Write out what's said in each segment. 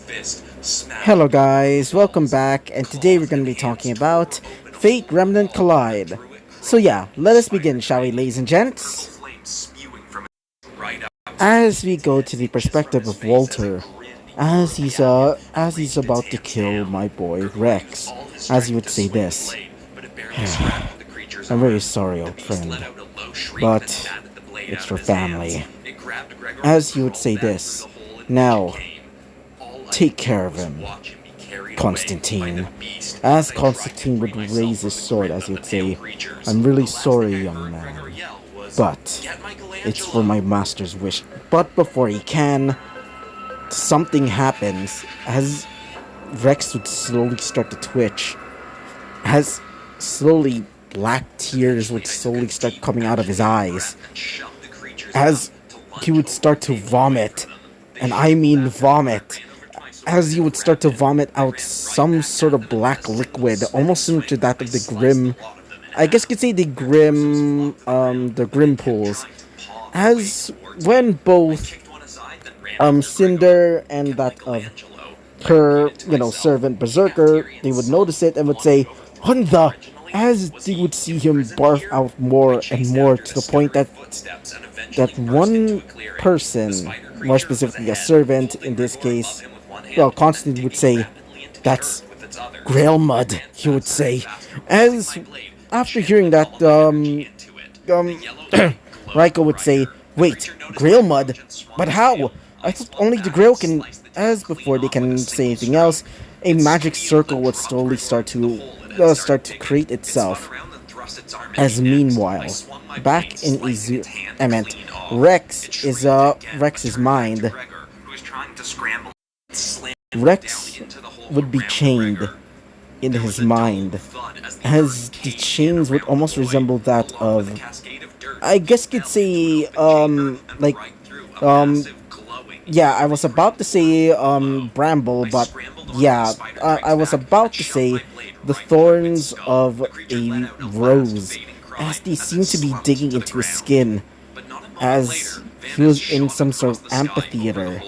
Hello guys, welcome back, and today we're going to be talking about Fate Remnant Collide. So yeah, let us begin, shall we, ladies and gents? As we go to the perspective of Walter, as he's about to kill my boy Rex, as you would say this. I'm very sorry, old friend, but it's for family. As you would say this. Now, take care of him, Constantine. As Constantine would raise his sword, as he'd say, I'm really sorry, young man, but it's for my master's wish. But before he can, something happens as Rex would slowly start to twitch, as slowly black tears would slowly start coming out of his eyes, as he would start to vomit, and I mean vomit, as he would start to vomit out some sort of black liquid, almost similar to that of the Grim. I guess you could say the Grim pools. As when both Cinder and that of her, servant Berserker, they would notice it and would say, Honda! As they would see him barf out more and more to the point that one person, more specifically a servant in this case, well, Constantine would say, that's Grail Mud, he would say. As after hearing that, Raiko would say, wait, Grail Mud? But how? I thought only the Grail can, as before they can say anything else, a magic circle would slowly start to create itself. As meanwhile, back in Rex's mind. Rex would be chained in his mind, as the chains would almost resemble that of, I guess you could say, yeah, I was about to say, Bramble, but yeah, I was about to say the thorns of a rose, as they seem to be digging into his skin, as he was in some sort of amphitheater,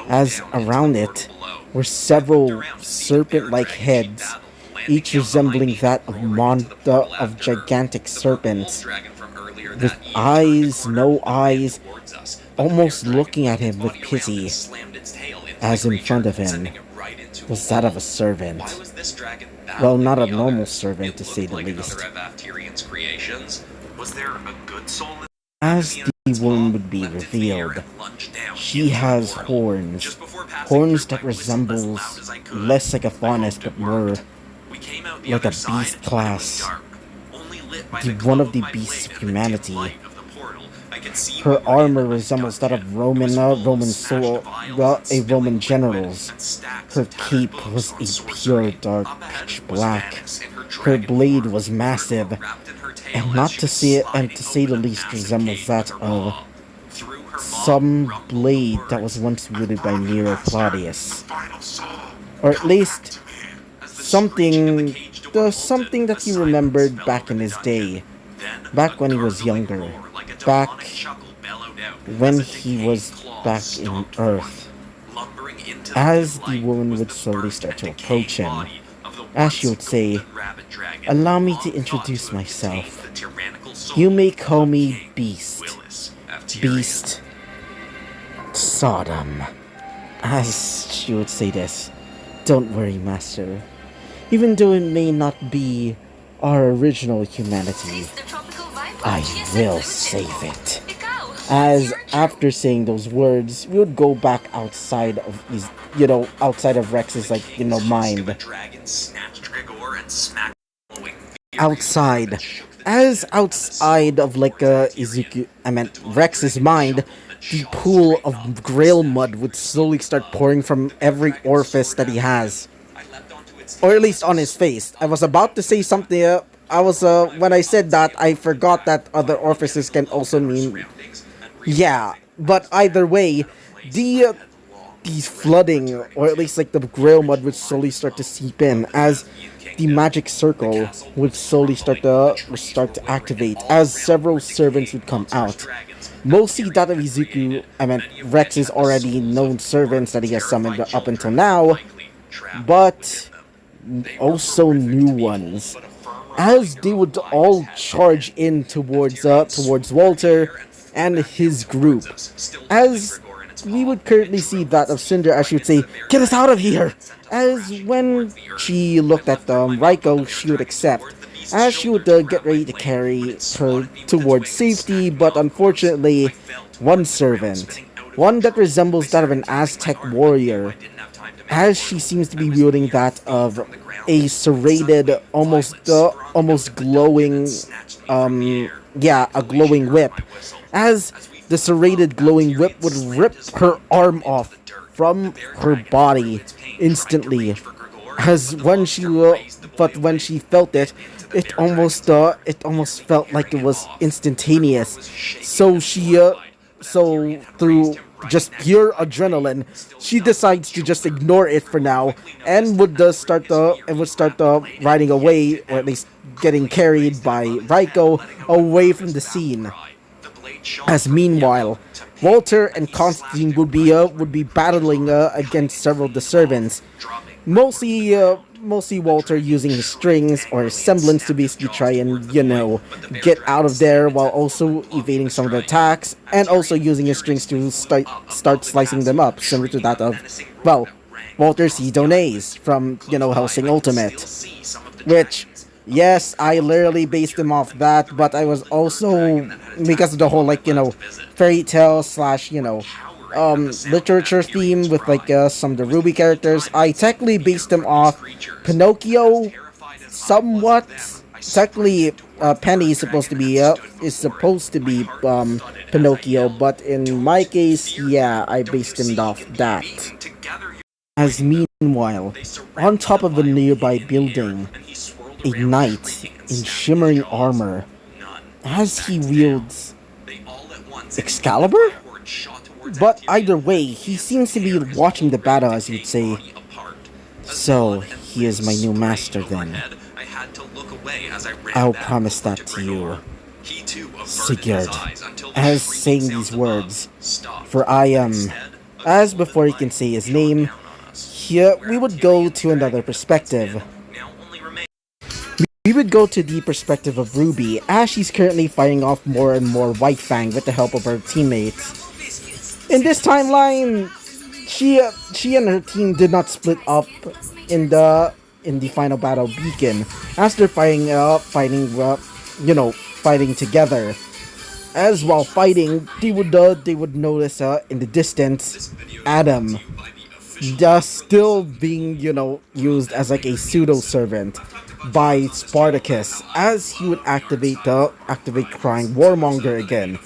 as around it were several serpent-like heads, each resembling that of gigantic serpents, with eyes, no eyes, almost looking at him with pity, as in front of him was that of a servant. Well, not a normal servant, to say the least. As the woman would be revealed, she has horns that resembles less like a faunus but more like a beast class, one of the beasts of humanity. Her armor resembles that of Roman generals. Her cape was a pure dark pitch black. Her blade was massive, and to say the least, resembles that of some blade that was once wielded by Nero Claudius, or at least something that he remembered back in his day, back when he was younger, back when he was back in Earth. As the woman would slowly start to approach him, as she would say, allow me to introduce myself. You may call me Beast. Beast Sodom. As she would say this, don't worry, Master. Even though it may not be our original humanity, I will save it. As after saying those words, we would go back outside of his, outside of Rex's, mind. Outside. As outside of, Rex's mind, the pool of Grail Mud would slowly start pouring from every orifice that he has. Or at least on his face. I was about to say something, when I said that, I forgot that other orifices can also mean, yeah, but either way, the flooding, or at least the Grail Mud would slowly start to seep in, as the magic circle would slowly start to activate, as several servants would come out. Mostly that of Izuku, I meant Rex's already known servants that he has summoned up until now, but also new ones, as they would all charge in towards Walter and his group. As we would currently see that of Cinder, as she would say, "Get us out of here!" As when she looked at Raiko, she would accept. As she would get ready to carry her towards safety, but unfortunately, one servant, one that resembles that of an Aztec warrior, as she seems to be wielding that of a serrated, almost glowing, a glowing whip, as the serrated glowing whip would rip her arm off from her body instantly. As when she felt it, it almost felt like it was instantaneous. So so through just pure adrenaline, she decides to just ignore it for now and would start the riding away, or at least getting carried by Raiko away from the scene. As meanwhile, Walter and Constantine would be battling against several of the servants, mostly Walter using his strings or his semblance to basically try and get out of there, while also evading some of the attacks, and also using his strings to start slicing them up, similar to that of, well, Walter C. Donays from Hellsing Ultimate, which, yes, I literally based him off that, but I was also, because of the whole, fairy tale slash, literature theme with, some of the RWBY characters, I technically based him off Pinocchio, somewhat. Technically, Penny is supposed to be, Pinocchio, but in my case, yeah, I based him off that. As meanwhile, on top of a nearby building, a knight in shimmering armor, as he wields Excalibur? But either way, he seems to be watching the battle, as you'd say. So, he is my new master then. I'll promise that to you, Sigurd. As saying these words, for I am, as before he can say his name, here we would go to another perspective. We would go to the perspective of RWBY, as she's currently fighting off more and more White Fang with the help of her teammates. In this timeline, she and her team did not split up in the final battle Beacon, as they're fighting together. As while fighting, they would notice in the distance Adam, still being used as like a pseudo servant by Spartacus, as he would activate crying Warmonger again,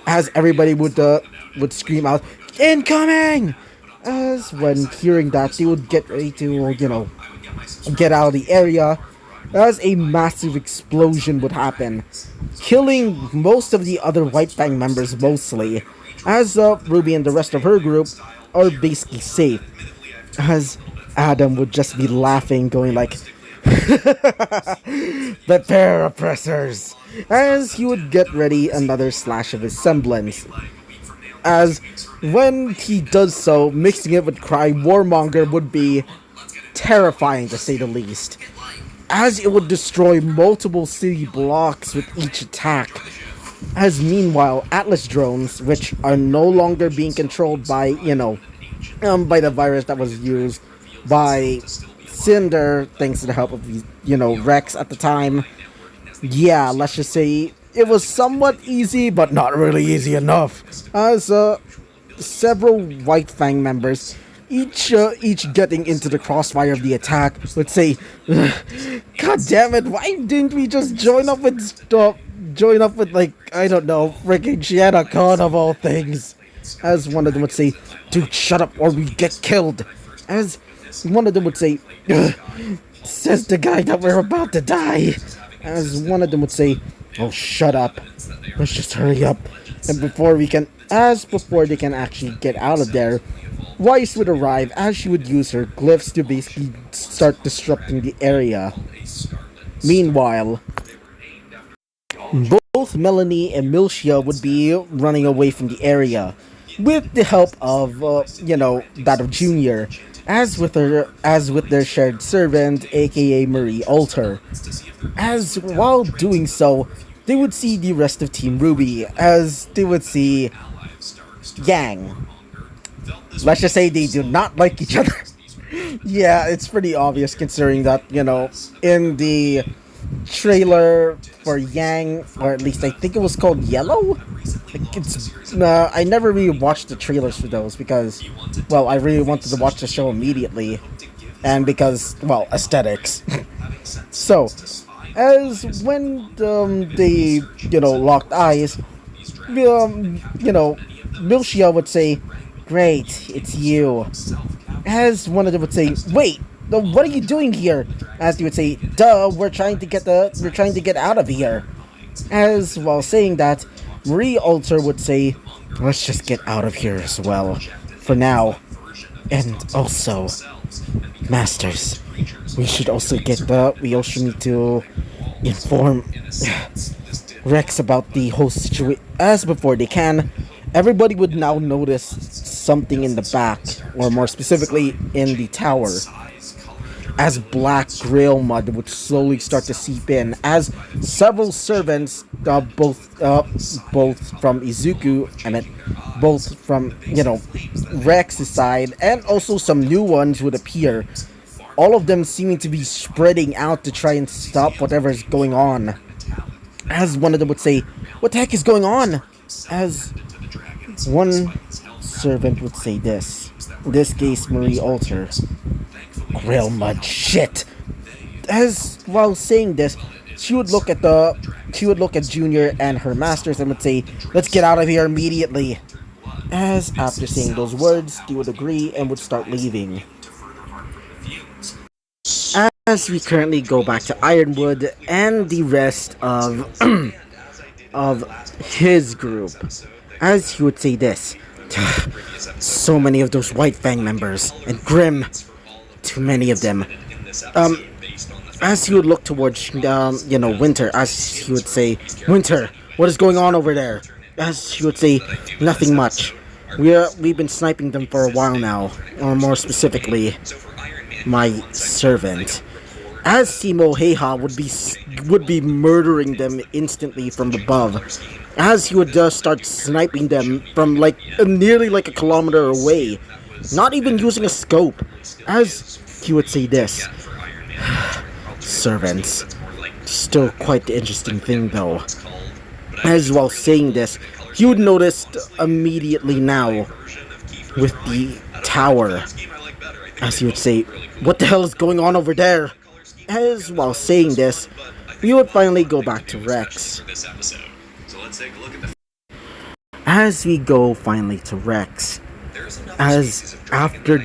as everybody would scream out, "Incoming!" As when hearing that, they would get ready to get out of the area, as a massive explosion would happen, killing most of the other White Fang members mostly, as RWBY and the rest of her group are basically safe, as Adam would just be laughing, going like, "Prepare, oppressors!" As he would get ready another slash of his semblance. As when he does so, mixing it with Cry Warmonger would be terrifying to say the least, as it would destroy multiple city blocks with each attack. As meanwhile, Atlas drones, which are no longer being controlled by by the virus that was used by Cinder, thanks to the help of Rex at the time. Yeah, let's just say it was somewhat easy, but not really easy enough, as several White Fang members, each getting into the crossfire of the attack, would say, "God damn it! Why didn't we just join up with I don't know, freaking Shiana Khan of all things?" As one of them would say, "Dude, shut up or we get killed." As one of them would say, "Says the guy that we're about to die." As one of them would say, "Oh, shut up. Let's just hurry up." And before they can actually get out of there, Weiss would arrive, as she would use her glyphs to basically start disrupting the area. Meanwhile, both both Melanie and Milcia would be running away from the area with the help of, that of Junior, as with their shared servant, aka Marie Alter. As while doing so, they would see the rest of Team RWBY, as they would see Yang. Let's just say they do not like each other. Yeah, it's pretty obvious considering that, in the trailer for Yang, or at least I think it was called Yellow? Like I never really watched the trailers for those because, well, I really wanted to watch the show immediately. And because, well, aesthetics. So, as when they, locked eyes, Milcia would say, "Great, it's you." As one of them would say, "Wait, what are you doing here?" As he would say, "Duh, we're trying to get out of here." As while saying that, Marie Alter would say, "Let's just get out of here as well, for now. And also, Masters, we also need to inform Rex about the whole situation." As before they can, everybody would now notice something in the back, or more specifically in the tower, as black grail mud would slowly start to seep in, as several servants, both from Izuku and both from Rex's side, and also some new ones would appear. All of them seeming to be spreading out to try and stop whatever is going on. As one of them would say, "What the heck is going on?" As one servant would say this. In this case, Marie Alter. "Grail mud shit." As while saying this, she would look at Junior and her masters and would say, "Let's get out of here immediately." As after saying those words, they would agree and would start leaving. As we currently go back to Ironwood and the rest of of his group, as he would say this. "So many of those White Fang members, and Grim, too many of them." As he would look towards, Winter, as he would say, "Winter, what is going on over there?" As she would say, "Nothing much. We've been sniping them for a while now, or more specifically, my servant." As Simo Heiha would be murdering them instantly from above, as he would just start sniping them from nearly like a kilometer away, not even using a scope. As he would say this, "Servants, still quite the interesting thing though." As while saying this, he would notice immediately now with the tower, as he would say, "What the hell is going on over there?" As while saying this, we would finally go back to Rex. As we go finally to Rex, as after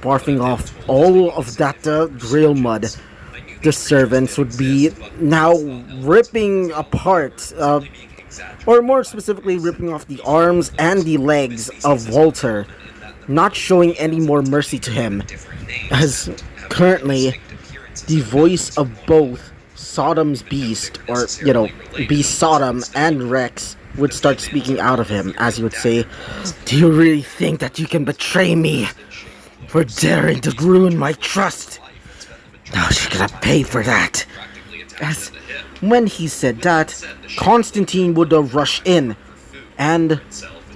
barfing off all of that grail mud, the servants would be now ripping apart, or more specifically ripping off the arms and the legs of Walter, not showing any more mercy to him, as currently the voice of both Sodom's Beast, or Beast Sodom and Rex, would start speaking out of him, as he would say, "Do you really think that you can betray me for daring to ruin my trust? Now you're gonna pay for that." As when he said that, Constantine would rush in and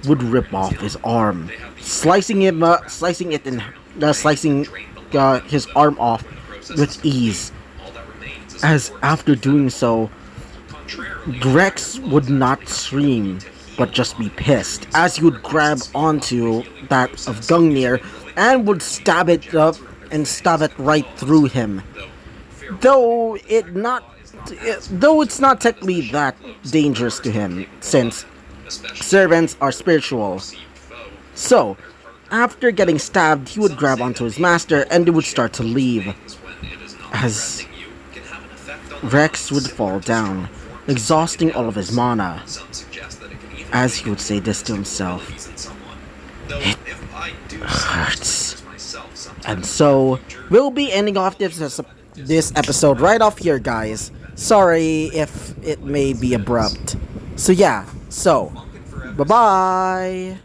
would rip off his arm, slicing his arm off with ease. As after doing so, Rex would not scream, but just be pissed, as he would grab onto that of Gungnir and would stab it right through him. Though it's not technically that dangerous to him, since servants are spiritual. So, after getting stabbed, he would grab onto his master and they would start to leave. As Rex would fall down, exhausting all of his mana. As he would say this to himself, "It hurts." And so, we'll be ending off this episode right off here, guys. Sorry if it may be abrupt. So yeah, bye-bye!